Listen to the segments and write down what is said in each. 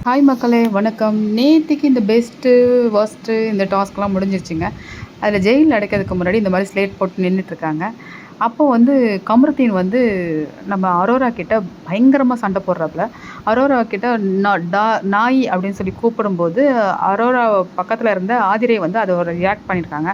Hi மக்களே, வணக்கம். நேற்றுக்கு இந்த பெஸ்ட்டு ஒஸ்ட்டு இந்த டாஸ்க்லாம் முடிஞ்சிருச்சுங்க. அதில் ஜெயிலில் அடைக்கிறதுக்கு முன்னாடி இந்த மாதிரி ஸ்லேட் போட்டு நின்றுட்டுருக்காங்க. அப்போ வந்து கமருதீன் வந்து நம்ம அரோரா கிட்ட பயங்கரமாக சண்டை போடுறாப்புல. அரோரா கிட்ட நாய் அப்படின்னு சொல்லி கூப்பிடும்போது அரோரா பக்கத்தில் இருந்த ஆதிரை வந்து அதை ஒரு ரியாக்ட் பண்ணியிருக்காங்க.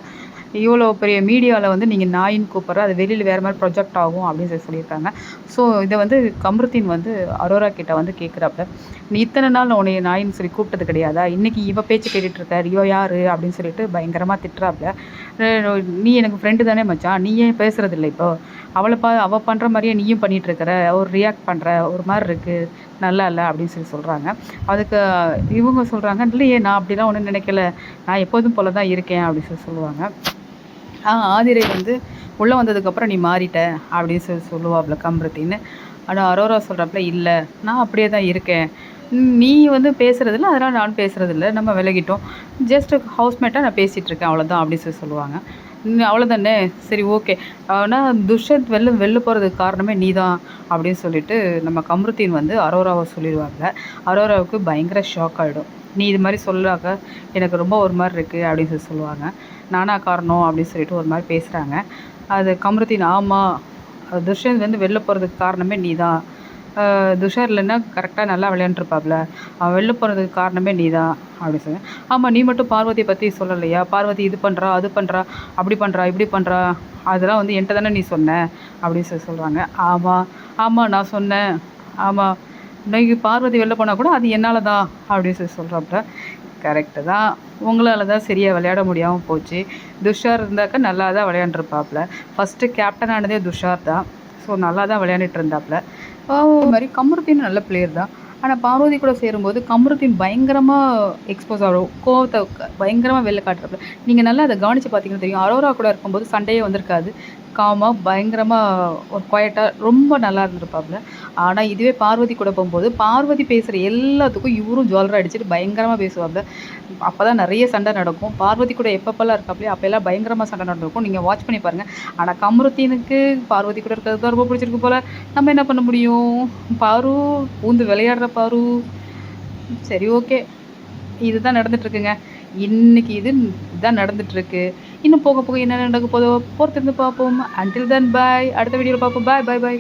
இவ்வளோ பெரிய மீடியாவில் வந்து நீங்கள் நாயின்னு கூப்பிட்ற, அது வெளியில் வேறு மாதிரி ப்ரொஜெக்ட் ஆகும் அப்படின்னு சொல்லியிருக்காங்க. ஸோ இதை வந்து கமருதீன் வந்து அரோரா கிட்ட வந்து கேட்குறாப்புல, நீ இத்தனை நாள் நான் உன்னைய நாயின்னு சொல்லி கூப்பிட்டது கிடையாதா, இன்றைக்கி இவ பேச்சு கேட்டுட்டு இருக்கார், இவ யார் அப்படின்னு சொல்லிட்டு பயங்கரமாக திட்டுறாப்புல. நீ எனக்கு ஃப்ரெண்டு தானே மச்சான், நீ ஏன் பேசுகிறதில்ல இப்போ, அவள் பண்ணுற மாதிரியே நீயும் பண்ணிகிட்ருக்கிற, ஒரு ரியாக்ட் பண்ணுற ஒரு மாதிரி இருக்குது, நல்லா இல்லை அப்படின்னு சொல்கிறாங்க. அதுக்கு இவங்க சொல்கிறாங்க, இல்லையே நான் அப்படிலாம் ஒன்றும் நினைக்கல, நான் எப்போதும் போல தான் இருக்கேன் அப்படின்னு சொல்லுவாங்க. ஆதிரை வந்து உள்ளே வந்ததுக்கப்புறம் நீ மாறிட்ட அப்படின்னு சொல்லுவாப்புல கமருதீன். ஆனால் அரோரா சொல்கிறாப்புல, இல்லை நான் அப்படியே தான் இருக்கேன், நீ வந்து பேசுகிறதில்ல அதனால் நான் பேசுகிறதில்ல, நம்ம விலகிட்டோம், ஜஸ்ட் ஹவுஸ்மேட்டாக நான் பேசிகிட்ருக்கேன் அவ்வளோதான் அப்படின்னு சொல்லுவாங்க. அவ்வளோதானே, சரி ஓகே, ஆனால் துஷ்யந்த் வெளில போகிறதுக்கு காரணமே நீ தான் அப்படின்னு சொல்லிட்டு நம்ம கமருதீன் வந்து அரோராவை சொல்லிடுவாங்க. அரோராவுக்கு பயங்கர ஷாக் ஆகிடும். நீ இது மாதிரி சொல்லாக்க எனக்கு ரொம்ப ஒரு மாதிரி இருக்குது அப்படின்னு சொல்லுவாங்க. நானா காரணம் அப்படின்னு சொல்லிட்டு ஒரு மாதிரி பேசுகிறாங்க. அது கமருதீன், ஆமாம் துஷ்யந்த் வந்து வெளில போகிறதுக்கு காரணமே நீ தான், துஷார் இல்லைன்னா கரெக்டாக நல்லா விளையாண்டுருப்பாப்ல, அவன் வெளில போகிறதுக்கு காரணமே நீ தான் அப்படி சொன்னேன். ஆமாம், நீ மட்டும் பார்வதியை பற்றி சொல்லலையா, பார்வதி இது பண்ணுறா அது பண்ணுறா அப்படி பண்ணுறா இப்படி பண்ணுறா, அதெல்லாம் வந்து என்கிட்ட தானே நீ சொன்ன அப்படின்னு சொல்கிறாங்க. ஆமாம் நான் சொன்னேன், ஆமாம் இன்னைக்கு பார்வதி வெளில போனால் கூட அது என்னால் தான் அப்படின்னு சொல்கிறாப்புல. கரெக்டு தான், உங்களால் தான் சரியாக விளையாட முடியாமல் போச்சு, துஷார் இருந்தாக்கா நல்லா தான் விளையாண்டுருப்பாப்புல, ஃபஸ்ட்டு கேப்டன் ஆனதே துஷார் தான், ஸோ நல்லா தான் விளையாண்டுட்டு இருந்தாப்புல. இது மாதிரி கமருதீன் நல்ல பிளேயர் தான், ஆனால் பார்வதி கூட சேரும்போது கமருதீன் பயங்கரமாக எக்ஸ்போஸ் ஆகும், கோவத்தை பயங்கரமாக வெளில காட்டுறப்ப நீங்கள் நல்லா அதை கவனித்து பார்த்தீங்கன்னா தெரியும். அரோரா கூட இருக்கும்போது சண்டையே வந்திருக்காது, காமாக பயங்கரமாக ஒரு குவாய்ட்டாக ரொம்ப நல்லா இருந்திருப்பாப்புல. ஆனால் இதுவே பார்வதி கூட போகும்போது பார்வதி பேசுகிற எல்லாத்துக்கும் இவரும் ஜுவல்லரை அடிச்சுட்டு பயங்கரமாக பேசுவாப்புல. அப்போ தான் நிறைய சண்டை நடக்கும். பார்வதி கூட எப்பப்பெல்லாம் இருக்காப்புலையோ அப்போல்லாம் பயங்கரமாக சண்டை நடந்திருக்கும், நீங்கள் வாட்ச் பண்ணி பாருங்கள். ஆனால் கமருதீனுக்கு பார்வதி கூட இருக்கிறது தான் ரொம்ப பிடிச்சிருக்கு போல், நம்ம என்ன பண்ண முடியும், பாரு பூந்து விளையாடுற பாரு. சரி ஓகே, இதுதான் நடந்துட்டுருக்குங்க இன்றைக்கி, இதுதான் நடந்துகிட்ருக்கு. இன்னும் போக போக என்ன நடக்க போதோ பொறுத்திருந்து பார்ப்போம். அன்டில் தென் பாய், அடுத்த வீடியோவில் பார்ப்போம். பாய் பாய் பாய்.